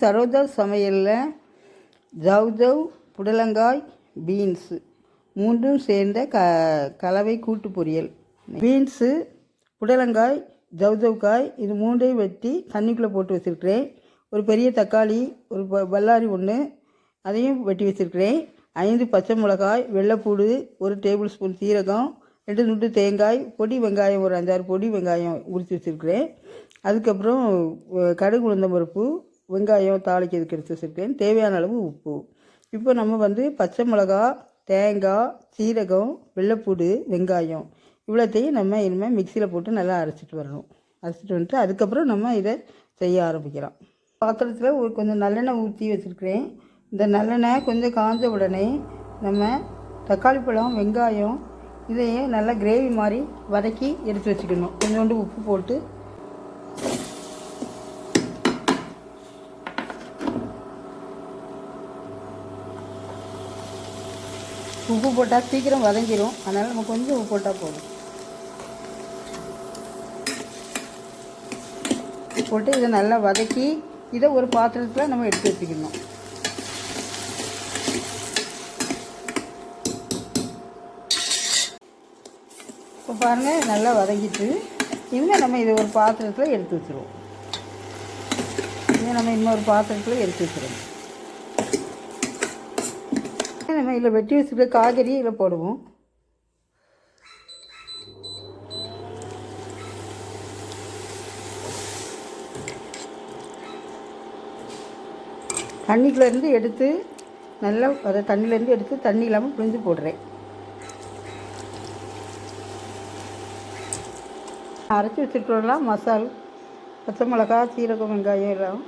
சரோஜா சமையலில் ஜவ் புடலங்காய் பீன்ஸு மூன்றும் சேர்ந்த கலவை கூட்டு பொரியல். பீன்ஸு, புடலங்காய், ஜவ்காய் இது மூன்றையும் வெட்டி தண்ணிக்குள்ளே போட்டு வச்சுருக்கிறேன். ஒரு பெரிய தக்காளி, ஒரு பல்லாரி ஒன்று அதையும் வெட்டி வச்சுருக்கிறேன். 5 பச்சை மிளகாய், வெள்ளைப்பூடு, 1 டேபிள் ஸ்பூன் சீரகம், 2 துண்டு தேங்காய், பொடி வெங்காயம் ஒரு 5-6 பொடி வெங்காயம் உரித்து வச்சுருக்கிறேன். அதுக்கப்புறம் கடுகு, உளுந்தம் பருப்பு, வெங்காயம் தாளிக்கிறதுக்கு எடுத்து வச்சுருக்கேன். தேவையான அளவு உப்பு. இப்போ நம்ம பச்சை மிளகா, தேங்காய், சீரகம், வெள்ளைப்பூடு, வெங்காயம் இவ்வளோத்தையும் நம்ம இனிமேல் மிக்சியில் போட்டு நல்லா அரைச்சிட்டு வரணும். அரைச்சிட்டு வந்துட்டு அதுக்கப்புறம் நம்ம இதை செய்ய ஆரம்பிக்கலாம். பாத்திரத்தில் கொஞ்சம் நல்லெண்ணெய் ஊற்றி வச்சுருக்கிறேன். இந்த நல்லெண்ணெய் கொஞ்சம் காஞ்ச உடனே நம்ம தக்காளி பழம், வெங்காயம் இதையே நல்லா கிரேவி மாதிரி வதக்கி எடுத்து வச்சுக்கணும். கொஞ்சோண்டு உப்பு போட்டு உப்பு போட்டால் சீக்கிரம் வதங்கிடும். அதனால் நம்ம கொஞ்சம் உப்பு போட்டால் போதும். போட்டு இதை நல்லா வதக்கி இதை ஒரு பாத்திரத்தில் நம்ம எடுத்து வச்சுக்கணும். இப்போ பாருங்கள் நல்லா வதங்கிட்டு இனிமேல் நம்ம இதை ஒரு பாத்திரத்தில் எடுத்து வச்சுருவோம். நம்ம இன்னொரு பாத்திரத்தில் எடுத்து வச்சுருவோம். நம்ம இதில் வெட்டி வச்சுருக்க காய்கறி இதில் போடுவோம். தண்ணிக்குள்ளேருந்து எடுத்து நல்லா அதை தண்ணியிலேருந்து எடுத்து தண்ணி இல்லாமல் பிழிஞ்சு போடுறேன். அரைச்சி வச்சுருக்கலாம் மசால், பச்சை மிளகா, சீரகம், வெங்காயம் எல்லாம்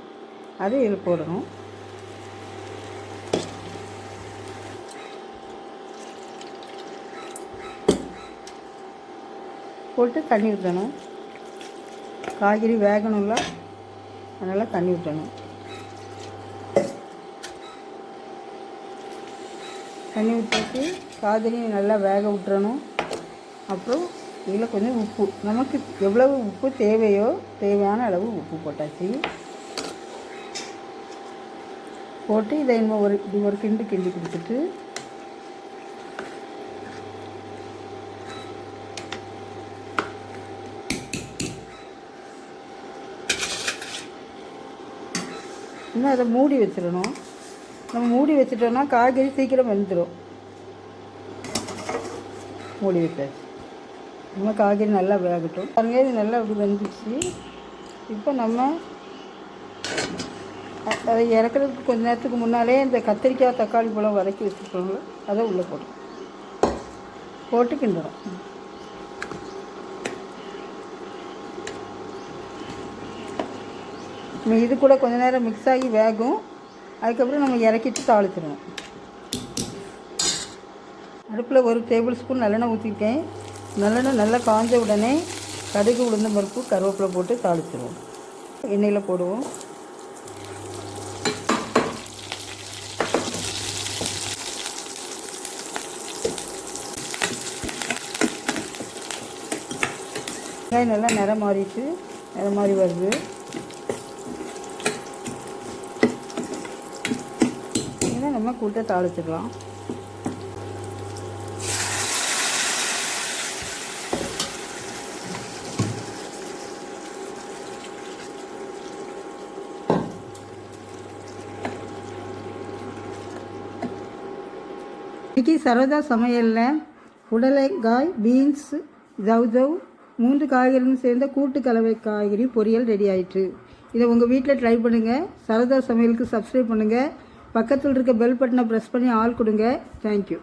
அது இதில் போடணும். போட்டு தண்ணி ஊற்றணும். காய்கறி வேகணும்ல, அதனால் தண்ணி ஊற்றணும். தண்ணி ஊற்றிட்டு காய்கறி நல்லா வேக விட்டுறணும். அப்புறம் இதில் கொஞ்சம் உப்பு, நமக்கு எவ்வளவு உப்பு தேவையோ தேவையான அளவு உப்பு போட்டாச்சு. போட்டு இதை இன்னும் ஒரு கிண்டு கொடுத்துட்டு இன்னும் அதை மூடி வச்சிடணும். நம்ம மூடி வச்சிட்டோம்னா காய்கறி சீக்கிரம் வெந்துடும். மூடி வச்சாச்சு. நம்ம காய்கறி நல்லா வேகட்டும். பாருங்க, இது நல்லா வெந்துச்சு. இப்போ நம்ம அதை இறக்குறதுக்கு கொஞ்ச நேரத்துக்கு முன்னாலே இந்த கத்திரிக்காய், தக்காளி பழம் வதக்கி வச்சுருக்கோங்களோ அதை உள்ளே போட்டு கிண்டுறோம். இது கூட கொஞ்ச நேரம் மிக்ஸ் ஆகி வேகும். அதுக்கப்புறம் நம்ம இறக்கிட்டு தாளிச்சிடுவோம். அடுப்பில் 1 டேபிள் ஸ்பூன் நல்லெண்ணெய் ஊற்றிருக்கேன். நல்லெண்ணெய் நல்லா காஞ்ச உடனே கடுகு, உளுந்தம் பருப்பு, கருவேப்பிலை போட்டு தாளிச்சிடுவோம். எண்ணெயில் போடுவோம். வெங்காயம் நல்லா நிறம் மாறி வருது. நம்ம கூட்ட தாளிச்சுக்கலாம். இன்றைக்கி சரோஜா சமையலில் புடலங்காய், பீன்ஸ், ஜவ் 3 காய்கறியும் சேர்ந்த கூட்டு கலவை காய்கறி பொரியல் ரெடி ஆயிட்டு. இதை உங்கள் வீட்டில் ட்ரை பண்ணுங்கள். சரோஜா சமையலுக்கு சப்ஸ்கிரைப் பண்ணுங்கள். பக்கத்தில் இருக்க பெல் பட்டனை ப்ரெஸ் பண்ணி ஆல் கொடுங்க. தேங்க்யூ.